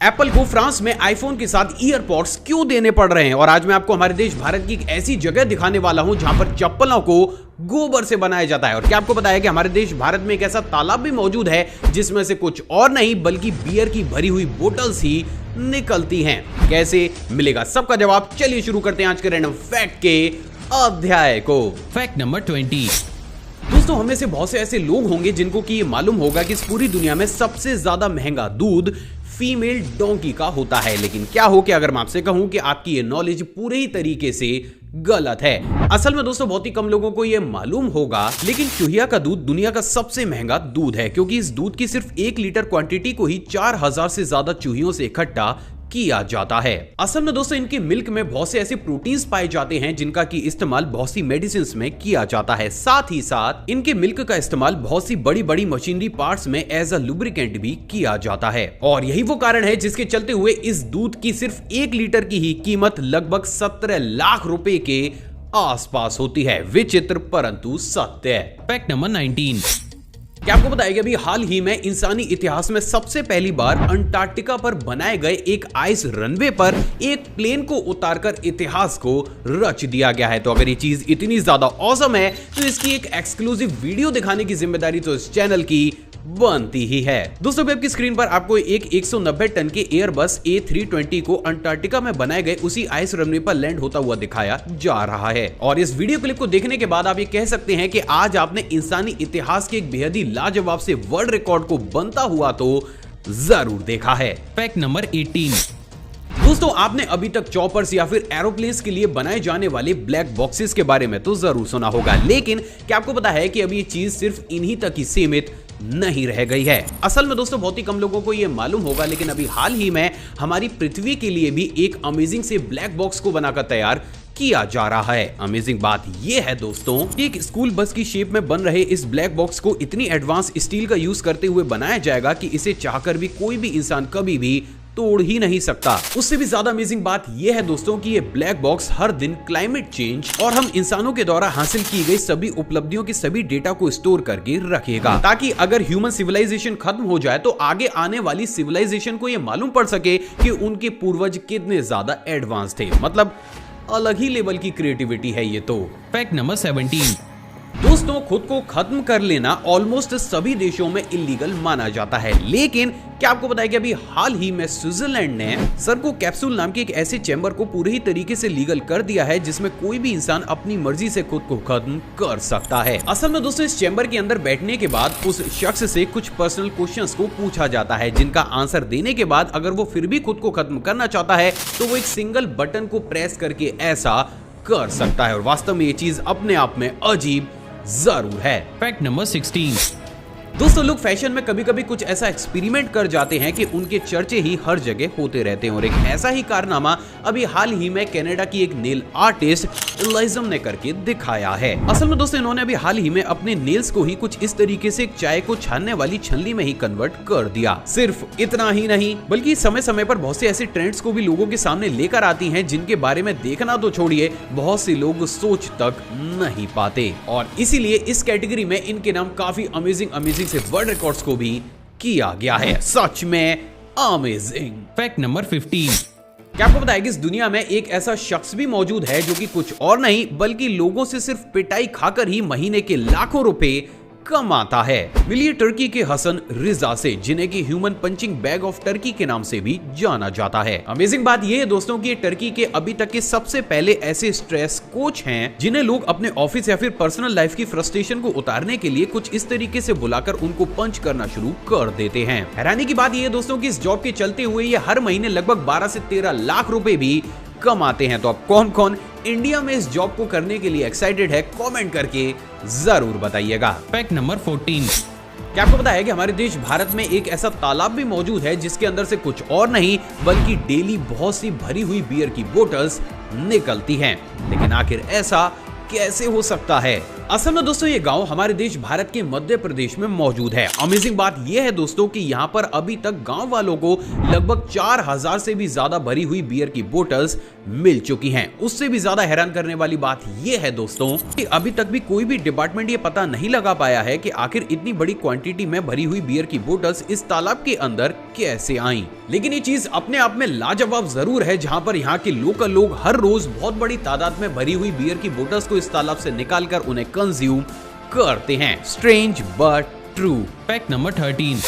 Apple को France में iPhone के साथ ईयरपॉड्स क्यों देने पड़ रहे हैं, और आज मैं आपको हमारे देश भारत की एक ऐसी जगह दिखाने वाला हूं जहां पर चप्पलों को गोबर से बनाया जाता है। और क्या आपको पता है कि हमारे देश भारत में एक ऐसा तालाब भी मौजूद है जिसमें से कुछ और नहीं बल्कि बियर की भरी हुई बोतल्स ही निकलती हैं। कैसे मिलेगा सबका जवाब, चलिए शुरू करते हैं आज के रैंडम फैक्ट के अध्याय को। Fact number 20। दोस्तों, हमें से बहुत से ऐसे लोग होंगे जिनको कि ये मालूम होगा कि इस पूरी दुनिया में सबसे ज्यादा महंगा दूध फीमेल डोंकी का होता है। लेकिन क्या हो कि अगर मैं आपसे कहूं कि आपकी ये नॉलेज पूरे ही तरीके से गलत है। असल में दोस्तों बहुत ही कम लोगों को ये मालूम होगा, लेकिन चूहिया का दूध दुनिया का सबसे महंगा दूध है, क्योंकि इस दूध की सिर्फ 1 लीटर क्वांटिटी को ही 4000 से ज्यादा चूहियों से इकट्ठा किया जाता है। असल में दोस्तों इनके मिल्क में बहुत से ऐसे प्रोटीन्स पाए जाते हैं जिनका की इस्तेमाल बहुत सी मेडिसिन में किया जाता है। साथ ही साथ इनके मिल्क का इस्तेमाल बहुत सी बड़ी बड़ी मशीनरी पार्ट्स में एज अ लुब्रिकेंट भी किया जाता है। और यही वो कारण है जिसके चलते हुए इस दूध की सिर्फ 1 लीटर की ही कीमत लगभग 17 लाख रुपए के आसपास होती है। विचित्र परंतु सत्य है। Fact number 19। क्या आपको पता है कि अभी हाल ही में इंसानी इतिहास में सबसे पहली बार अंटार्कटिका पर बनाए गए एक आइस रनवे पर एक प्लेन को उतारकर इतिहास को रच दिया गया है। तो अगर ये चीज इतनी ज्यादा औसम है तो इसकी एक एक्सक्लूसिव वीडियो दिखाने की जिम्मेदारी तो इस चैनल की बनती ही है। दोस्तों आपकी स्क्रीन पर आपको एक 190 टन के एयरबस A320 को अंटार्कटिका में बनाए गए उसी आइस रनवे पर लैंड होता हुआ दिखाया जा रहा है। और इस वीडियो क्लिप को देखने के बाद आप ये कह सकते हैं कि आज आपने इंसानी इतिहास के एक बेहद ही लाजवाब से वर्ल्ड रिकॉर्ड को बनता हुआ तो जरूर देखा है। Fact number 18। दोस्तों आपने अभी तक चॉपर्स या फिर एरोप्लेन्स के लिए बनाए जाने वाले ब्लैक बॉक्सेस के बारे में तो जरूर सुना होगा, लेकिन क्या आपको पता है कि अभी ये चीज सिर्फ इन्हीं तक ही सीमित नहीं रह गई है। असल में दोस्तों बहुत ही कम लोगों को यह मालूम होगा, लेकिन अभी हाल ही में हमारी पृथ्वी के लिए भी एक अमेजिंग से ब्लैक बॉक्स को बनाकर तैयार किया जा रहा है। अमेजिंग बात यह है दोस्तों, एक स्कूल बस की शेप में बन रहे इस ब्लैक बॉक्स को इतनी एडवांस स्टील का यूज करते हुए बनाया जाएगा कि इसे चाहकर भी कोई भी इंसान कभी भी तोड़ ही नहीं सकता। उससे भी ज्यादा अमेजिंग बात यह है दोस्तों कि ये ब्लैक बॉक्स हर दिन क्लाइमेट चेंज और हम इंसानों के द्वारा हासिल की गई सभी उपलब्धियों के सभी डेटा को स्टोर करके रखेगा, ताकि अगर ह्यूमन सिविलाइजेशन खत्म हो जाए तो आगे आने वाली सिविलाइजेशन को यह मालूम पड़ सके कि उनके पूर्वज कितने ज्यादा एडवांस थे। मतलब अलग ही लेवल की क्रिएटिविटी है ये तो। Fact number 17। दोस्तों खुद को खत्म कर लेना ऑलमोस्ट सभी देशों में इलीगल माना जाता है, लेकिन क्या आपको पता है कि अभी हाल ही में स्विट्जरलैंड ने सर्को कैप्सूल नाम के एक ऐसे चैम्बर को पूरे ही तरीके से लीगल कर दिया है जिसमें कोई भी इंसान अपनी मर्जी से खुद को खत्म कर सकता है। असल में दोस्तों इस चैम्बर के अंदर बैठने के बाद उस शख्स से कुछ पर्सनल क्वेश्चंस को पूछा जाता है, जिनका आंसर देने के बाद अगर वो फिर भी खुद को खत्म करना चाहता है तो वो एक सिंगल बटन को प्रेस करके ऐसा कर सकता है। और वास्तव में ये चीज अपने आप में अजीब जरूर है। Fact number 16। दोस्तों लोग फैशन में कभी कभी कुछ ऐसा एक्सपेरिमेंट कर जाते हैं कि उनके चर्चे ही हर जगह होते रहते हैं, और एक ऐसा ही कारनामा अभी हाल ही में कनाडा की एक नेल आर्टिस्ट इलाइजम ने करके दिखाया है। असल में दोस्तों इन्होंने अभी हाल ही में अपने नेल्स को ही कुछ इस तरीके से एक चाय को छानने वाली छलनी में ही कन्वर्ट कर दिया। सिर्फ इतना ही नहीं बल्कि समय समय पर बहुत से ऐसे ट्रेंड्स को भी लोगों के सामने लेकर आती हैं जिनके बारे में देखना तो छोड़िए बहुत से लोग सोच तक नहीं पाते, और इसीलिए इस कैटेगरी में इनके नाम काफी अमेजिंग से वर्ल्ड रिकॉर्ड्स को भी किया गया है। सच में अमेजिंग। Fact number 15। क्या आपको पता है कि इस दुनिया में एक ऐसा शख्स भी मौजूद है जो कि कुछ और नहीं बल्कि लोगों से सिर्फ पिटाई खाकर ही महीने के लाखों रुपए कमाता है। मिलिए टर्की के हसन रिजा से, जिन्हें की human punching bag of Turkey के नाम से भी जाना जाता है। अमेजिंग बात यह है दोस्तों कि ये टर्की के अभी तक के सबसे पहले ऐसे स्ट्रेस कोच हैं जिन्हें लोग अपने ऑफिस या फिर पर्सनल लाइफ की फ्रस्ट्रेशन को उतारने के लिए कुछ इस तरीके से बुलाकर उनको पंच करना शुरू कर देते हैं। हैरानी की बात यह है दोस्तों कि इस जॉब के चलते हुए ये हर महीने लगभग 12 से 13 लाख रुपए भी कमाते हैं। तो अब कौन कौन इंडिया में इस जॉब को करने के लिए एक्साइटेड है, कमेंट करके जरूर बताइएगा। Fact number 14। क्या आपको पता है कि हमारे देश भारत में एक ऐसा तालाब भी मौजूद है जिसके अंदर से कुछ और नहीं बल्कि डेली बहुत सी भरी हुई बियर की बोतल्स निकलती हैं। लेकिन आखिर ऐसा कैसे हो सकता है? असल में दोस्तों ये गांव हमारे देश भारत के मध्य प्रदेश में मौजूद है। अमेजिंग बात यह है दोस्तों कि यहाँ पर अभी तक गांव वालों को लगभग 4000 से भी ज्यादा भरी हुई बियर की बोतल्स मिल चुकी हैं। उससे भी ज्यादा हैरान करने वाली बात यह है दोस्तों कि अभी तक भी कोई भी डिपार्टमेंट ये पता नहीं लगा पाया है कि आखिर इतनी बड़ी क्वांटिटी में भरी हुई बियर की बोतल्स इस तालाब के अंदर कैसे आई। लेकिन ये चीज अपने आप में लाजवाब जरूर है, जहाँ पर यहाँ के लोकल लोग हर रोज बहुत बड़ी तादाद में भरी हुई बियर की बोतल्स को इस तालाब से निकालकर उन्हें कंज्यूम करते हैं। Strange but true. Fact number 13।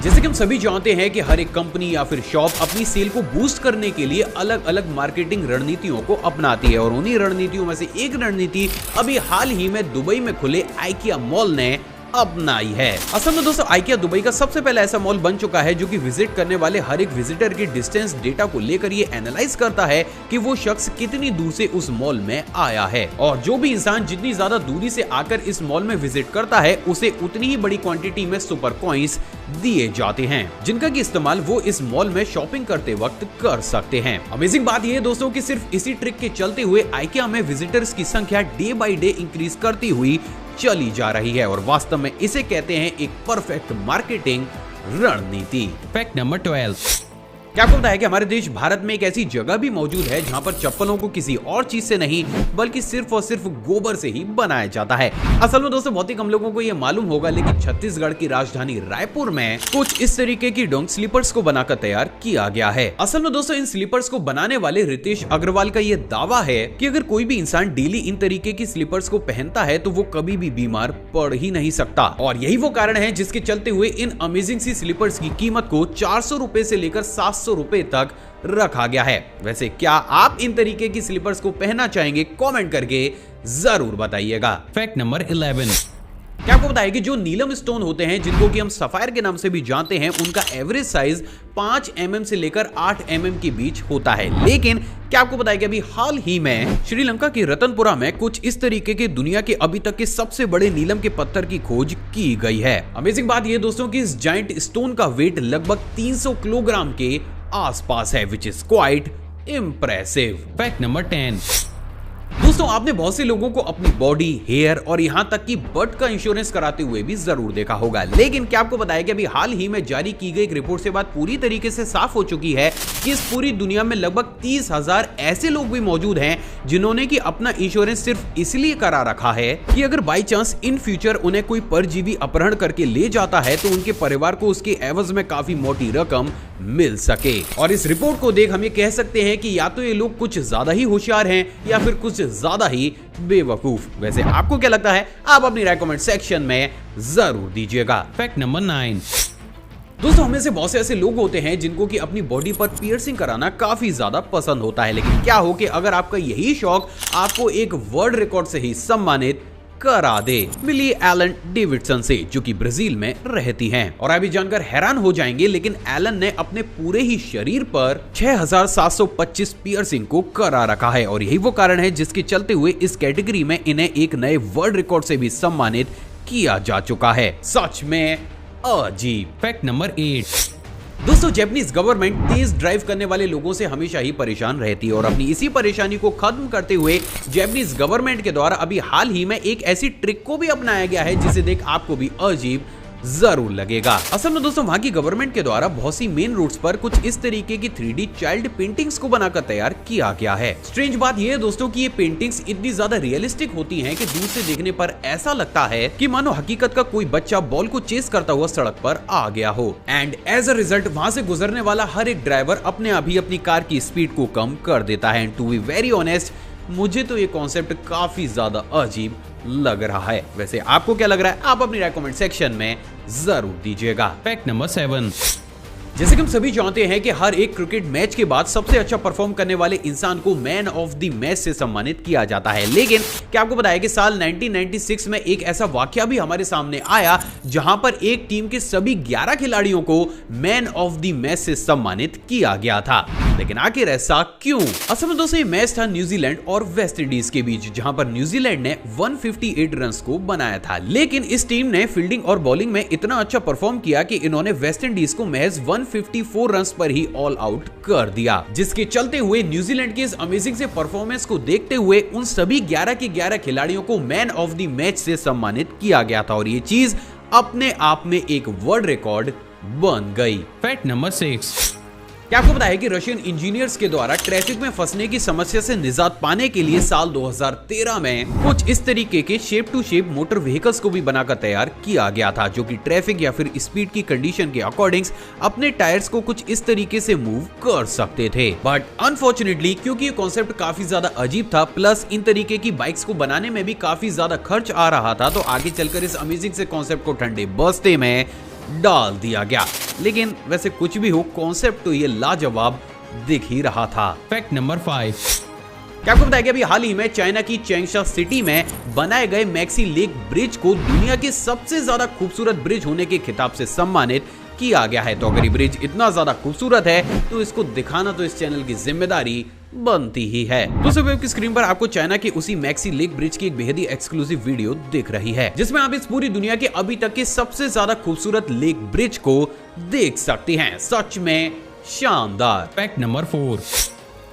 जैसे कि हम सभी जानते हैं कि हर एक कंपनी या फिर शॉप अपनी सेल को बूस्ट करने के लिए अलग अलग मार्केटिंग रणनीतियों को अपनाती है, और उन्हीं रणनीतियों में से एक रणनीति अभी हाल ही में दुबई में खुले आइकिया मॉल ने अपनाई है। असल में दोस्तों आइकिया दुबई का सबसे पहला ऐसा मॉल बन चुका है जो कि विजिट करने वाले हर एक विजिटर की डिस्टेंस डेटा को लेकर ये एनालाइज करता है कि वो शख्स कितनी दूर से उस मॉल में आया है, और जो भी इंसान जितनी ज्यादा दूरी से आकर इस मॉल में विजिट करता है उसे उतनी ही बड़ी क्वांटिटी में सुपर कॉइंस दिए जाते हैं, जिनका की इस्तेमाल वो इस मॉल में शॉपिंग करते वक्त कर सकते हैं। अमेजिंग बात यह दोस्तों कि सिर्फ इसी ट्रिक के चलते हुए आइकिया में विजिटर्स की संख्या डे बाई डे इंक्रीज करती हुई चली जा रही है, और वास्तव में इसे कहते हैं एक परफेक्ट मार्केटिंग रणनीति। Fact number 12। क्या आपको पता है कि हमारे देश भारत में एक ऐसी जगह भी मौजूद है जहां पर चप्पलों को किसी और चीज से नहीं बल्कि सिर्फ और सिर्फ गोबर से ही बनाया जाता है। असल में दोस्तों बहुत ही कम लोगों को यह मालूम होगा, लेकिन छत्तीसगढ़ की राजधानी रायपुर में कुछ इस तरीके की डोंग स्लीपर्स को बनाकर तैयार किया गया है। असल में दोस्तों इन स्लीपर्स को बनाने वाले रितेश अग्रवाल का यह दावा है कि अगर कोई भी इंसान डेली इन तरीके की स्लीपर्स को पहनता है तो वो कभी भी बीमार पड़ ही नहीं सकता, और यही वो कारण है जिसके चलते हुए इन अमेजिंग सी स्लीपर्स की कीमत को 400 रुपए से लेकर 700 रुपए तक रखा गया है। वैसे क्या आप इन तरीके की स्लीपर्स को पहनना चाहेंगे? कमेंट करके जरूर बताइएगा। Fact number 11। क्या आपको पता है कि जो नीलम स्टोन होते हैं जिनको कि हम सफायर के नाम से भी जानते हैं, उनका एवरेज साइज 5 mm से लेकर 8 mm के बीच होता है। लेकिन क्या आपको पता है कि अभी हाल ही में श्रीलंका के रतनपुरा में कुछ इस तरीके के दुनिया के अभी तक के सबसे बड़े नीलम के पत्थर की खोज की गई है। अमेजिंग बात यह दोस्तों कि इस जायंट स्टोन का वेट लगभग 300 किलोग्राम के आसपास है, which is quite impressive. Fact number 10। दोस्तों आपने बहुत से लोगों को अपनी बॉडी, हेयर और यहाँ तक कि बट का इंश्योरेंस कराते हुए भी जरूर देखा होगा, लेकिन क्या आपको पता है कि अभी हाल ही में जारी की गई एक रिपोर्ट से बात पूरी तरीके से साफ हो चुकी है कि इस पूरी दुनिया में लगभग 30,000 ऐसे लोग भी मौजूद हैं जिन्होंने कि अपना इंश्योरेंस सिर्फ इसलिए करा रखा है कि अगर बाई चांस इन फ्यूचर उन्हें कोई परजीवी अपहरण करके ले जाता है तो उनके परिवार को उसके एवज में काफी मोटी रकम मिल सके। और इस रिपोर्ट को देख हम ये कह सकते हैं कि या तो ये लोग कुछ ज्यादा ही होशियार हैं या फिर कुछ ज्यादा ही बेवकूफ। वैसे आपको क्या लगता है? आप अपनी राय कमेंट सेक्शन में जरूर दीजिएगा। Fact number 9। दोस्तों हमें से बहुत से ऐसे लोग होते हैं जिनको कि अपनी बॉडी पर पियर्सिंग कराना काफी ज्यादा पसंद होता है, लेकिन क्या हो कि अगर आपका यही शौक आपको एक वर्ल्ड रिकॉर्ड से ही सम्मानित करा दे। मिली एलन डेविडसन से, जो कि ब्राजील में रहती हैं। और अभी जानकर हैरान हो जाएंगे, लेकिन एलन ने अपने पूरे ही शरीर पर 6725 पियर्सिंग को करा रखा है, और यही वो कारण है जिसके चलते हुए इस कैटेगरी में इन्हें एक नए वर्ल्ड रिकॉर्ड से भी सम्मानित किया जा चुका है। सच में अजीब। Fact number 8। दोस्तों जैपनीज गवर्नमेंट तेज ड्राइव करने वाले लोगों से हमेशा ही परेशान रहती है, और अपनी इसी परेशानी को खत्म करते हुए जैपनीज गवर्नमेंट के द्वारा अभी हाल ही में एक ऐसी ट्रिक को भी अपनाया गया है जिसे देख आपको भी अजीब जरूर लगेगा। असल में दोस्तों वहां की गवर्नमेंट के द्वारा बहुत सी मेन रूट्स पर कुछ इस तरीके की 3D चाइल्ड पेंटिंग्स को बनाकर तैयार किया गया है। स्ट्रेंज बात यह है दोस्तों कि ये पेंटिंग्स इतनी ज्यादा रियलिस्टिक होती हैं कि दूर से देखने पर ऐसा लगता है कि मानो हकीकत का कोई बच्चा बॉल को चेस करता हुआ सड़क पर आ गया हो, एंड एज अ रिजल्ट वहां से गुजरने वाला हर एक ड्राइवर अपने आप ही अपनी कार की स्पीड को कम कर देता है। And to be very honest, मुझे तो ये कॉन्सेप्ट काफी ज्यादा अजीब लग रहा है। वैसे आपको क्या लग रहा है? आप अपनी राय कमेंट सेक्शन में जरूर दीजिएगा। Fact number 7। जैसे कि हम सभी जानते हैं कि हर एक क्रिकेट मैच के बाद सबसे अच्छा परफॉर्म करने वाले इंसान को मैन ऑफ द मैच से सम्मानित किया जाता है, लेकिन क्या आपको पता है कि साल 1996 में एक ऐसा वाकया भी हमारे सामने आया जहां पर एक टीम के सभी 11 खिलाड़ियों को मैन ऑफ द मैच से सम्मानित किया गया था। लेकिन आखिर ऐसा क्यों? असल में दोस्तों ये मैच था न्यूजीलैंड और वेस्ट इंडीज के बीच, जहां पर न्यूजीलैंड ने 158 रन को बनाया था, लेकिन इस टीम ने फील्डिंग और बॉलिंग में इतना अच्छा परफॉर्म किया कि इन्होंने वेस्ट इंडीज को महज 154 रन पर ही ऑल आउट कर दिया, जिसके चलते हुए न्यूजीलैंड की इस अमेजिंग से परफॉर्मेंस को देखते हुए उन सभी 11 के 11 खिलाड़ियों को मैन ऑफ द मैच से सम्मानित किया गया था और ये चीज अपने आप में एक वर्ल्ड रिकॉर्ड बन गई। Fact number 6। क्या आपको पता है कि रशियन इंजीनियर्स के द्वारा ट्रैफिक में फंसने की समस्या से निजात पाने के लिए साल 2013 में कुछ इस तरीके के shape to shape motor vehicles को भी बनाकर तैयार किया गया था, जो कि ट्रैफिक या फिर स्पीड की कंडीशन के अकॉर्डिंग अपने टायर्स को कुछ इस तरीके से मूव कर सकते थे। बट अनफॉर्चुनेटली क्योंकि ये कॉन्सेप्ट काफी ज्यादा अजीब था, प्लस इन तरीके की बाइक्स को बनाने में भी काफी ज्यादा खर्च आ रहा था, तो आगे चलकर इस अमेजिंग से कॉन्सेप्ट को ठंडे बस्ते में डाल दिया गया। लेकिन वैसे कुछ भी हो, कॉन्सेप्ट तो ये लाजवाब दिख ही रहा था। Fact number 5। क्या आपको बताया कि अभी हाल ही में चाइना की चैंगशा सिटी में बनाए गए मैक्सी लेक ब्रिज को दुनिया के सबसे ज्यादा खूबसूरत ब्रिज होने के खिताब से सम्मानित किया गया है। तो अगर ये ब्रिज इतना ज्यादा खूबसूरत है तो इसको दिखाना तो इस चैनल की जिम्मेदारी बनती ही है। दोस्तों आपकी स्क्रीन पर आपको चाइना के उसी मैक्सी लेक ब्रिज की एक बेहद ही एक्सक्लूसिव वीडियो दिख रही है, जिसमें आप इस पूरी दुनिया के अभी तक के सबसे ज्यादा खूबसूरत लेक ब्रिज को देख सकते हैं। सच में शानदार। Fact number 4।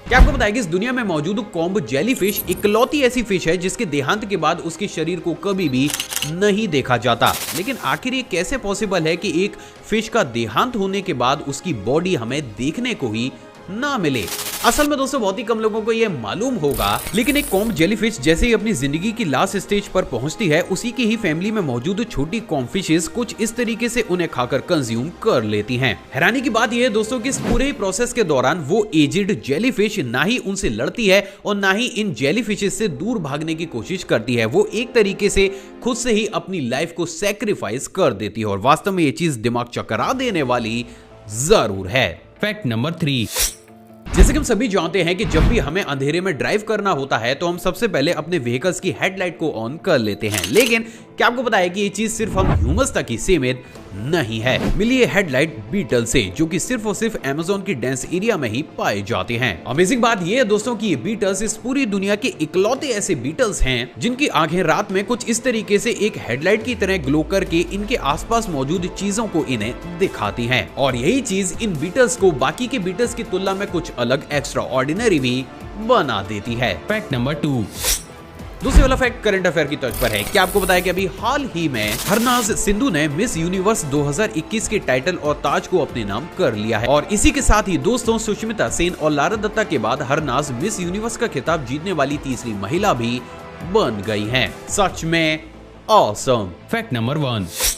क्या आपको बताया कि इस दुनिया में मौजूद कॉम्ब जेलीफिश इकलौती ऐसी फिश है जिसके देहांत के बाद उसके शरीर को कभी भी नहीं देखा जाता। लेकिन आखिर ये कैसे पॉसिबल है कि एक फिश का देहांत होने के बाद उसकी बॉडी हमें देखने को ही ना मिले? असल में दोस्तों बहुत ही कम लोगों को यह मालूम होगा, लेकिन एक कॉम्ब जेलीफिश जैसे ही अपनी जिंदगी की लास्ट स्टेज पर पहुंचती है, उसी की ही फैमिली में मौजूद छोटी कॉम्ब फिशेस कुछ इस तरीके से उन्हें खाकर कंज्यूम कर लेती हैं। हैरानी की बात यह है दोस्तों कि इस पूरे प्रोसेस के दौरान वो एजिड जेलीफिश ना ही उनसे लड़ती है और ना ही इन जेलीफिशेस से दूर भागने की कोशिश करती है। वो एक तरीके से खुद से ही अपनी लाइफ को सैक्रिफाइस कर देती है और वास्तव में ये चीज दिमाग चकरा देने वाली जरूर है। Fact number 3। जैसे कि हम सभी जानते हैं कि जब भी हमें अंधेरे में ड्राइव करना होता है तो हम सबसे पहले अपने व्हीकल्स की हेडलाइट को ऑन कर लेते हैं, लेकिन क्या आपको पता है कि ये चीज सिर्फ हम ह्यूमंस तक ही सीमित नहीं है। मिली ये हेडलाइट बीटल से, जो कि सिर्फ और सिर्फ अमेज़न की डेंस एरिया में ही पाए जाते हैं। अमेजिंग बात यह है दोस्तों कि ये बीटल्स इस पूरी दुनिया के इकलौते ऐसे बीटल्स हैं जिनकी आंखें रात में कुछ इस तरीके से एक हेडलाइट की तरह ग्लो करके इनके आसपास मौजूद चीजों को इन्हें दिखाती हैं, और यही चीज इन बीटल्स को बाकी के बीटल्स की तुलना में कुछ अलग एक्स्ट्रा ऑर्डिनरी भी बना देती है। Fact number 2। दूसरी वाला फैक्ट करंट अफेयर की तर्ज पर है। क्या आपको बताया कि अभी हाल ही में हरनाज सिंधु ने मिस यूनिवर्स 2021 के टाइटल और ताज को अपने नाम कर लिया है, और इसी के साथ ही दोस्तों सुष्मिता सेन और लारा दत्ता के बाद हरनाज मिस यूनिवर्स का खिताब जीतने वाली तीसरी महिला भी बन गई हैं। सच में ऑसम। Fact number 1।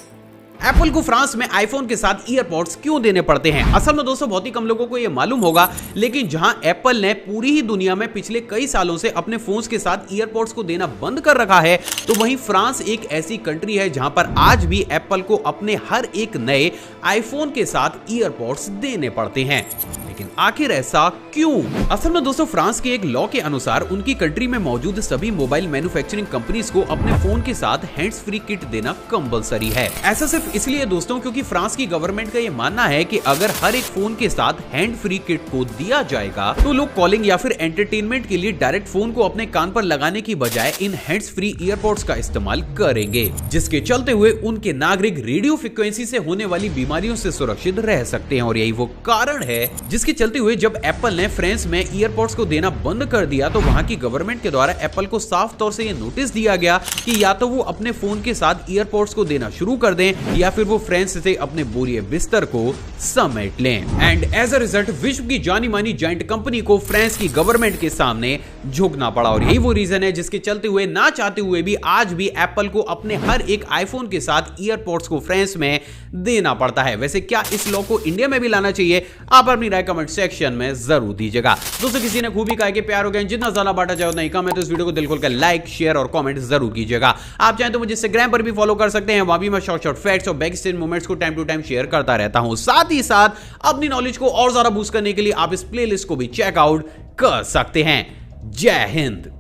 एप्पल को फ्रांस में आईफोन के साथ ईयरपॉड्स क्यों देने पड़ते हैं? असल में दोस्तों बहुत ही कम लोगों को यह मालूम होगा, लेकिन जहां एप्पल ने पूरी ही दुनिया में पिछले कई सालों से अपने फोन्स के साथ ईयरपॉड्स को देना बंद कर रखा है, तो वहीं फ्रांस एक ऐसी कंट्री है जहां पर आज भी एप्पल को अपने हर एक नए आईफोन के साथ ईयरपॉड्स देने पड़ते हैं। लेकिन आखिर ऐसा क्यों? असल में दोस्तों फ्रांस के एक लॉ के अनुसार उनकी कंट्री में मौजूद सभी मोबाइल मैन्युफैक्चरिंग कंपनीज को अपने फोन के साथ हैंड्स फ्री किट देना कंपलसरी है। ऐसा सिर्फ इसलिए दोस्तों क्योंकि फ्रांस की गवर्नमेंट का ये मानना है कि अगर हर एक फोन के साथ हैंड फ्री किट को दिया जाएगा तो लोग कॉलिंग या फिर एंटरटेनमेंट के लिए डायरेक्ट फोन को अपने कान पर लगाने की बजाय इन हैंड्स फ्री ईयरपॉड्स का इस्तेमाल करेंगे, जिसके चलते हुए उनके नागरिक रेडियो फ्रीक्वेंसी से होने वाली बीमारियों से सुरक्षित रह सकते हैं। और यही वो कारण है जिसके चलते हुए जब एप्पल ने फ्रांस में ईयरपॉड्स को देना बंद कर दिया तो वहां की गवर्नमेंट के द्वारा एप्पल को साफ तौर से ये नोटिस दिया गया कि या तो वो अपने फोन के साथ ईयरपॉड्स को देना शुरू कर दें या फिर वो फ्रांस से अपने बोरिए बिस्तर को समेट लें। एंड एज अ रिजल्ट विश्व की जानी मानी जायंट कंपनी को फ्रांस की गवर्नमेंट के सामने झुकना पड़ा, और यही वो रीजन है जिसके चलते हुए ना चाहते हुए भी आज भी एप्पल को अपने हर एक आईफोन के साथ ईयरपॉड्स को फ्रांस में देना पड़ता है। वैसे क्या इस लॉ को इंडिया में भी लाना चाहिए? आप अपनी राय कमेंट सेक्शन में जरूर दीजिएगा। दोस्तों किसी ने खूबी कहा कि प्यार हो गया, जितना ज्यादा बांटा जाए उतना ही कम है, तो इस वीडियो को दिल खोलकर लाइक शेयर और कमेंट जरूर कीजिएगा। आप चाहें तो मुझे इंस्टाग्राम पर भी फॉलो कर सकते हैं, वहां भी मैं शॉर्ट फैक्ट्स और बैक स्टेज मोमेंट्स को टाइम टू टाइम शेयर करता रहता हूं। साथ ही साथ अपनी नॉलेज को और ज्यादा बूस्ट करने के लिए आप इस प्लेलिस्ट को भी चेकआउट कर सकते हैं। जय हिंद।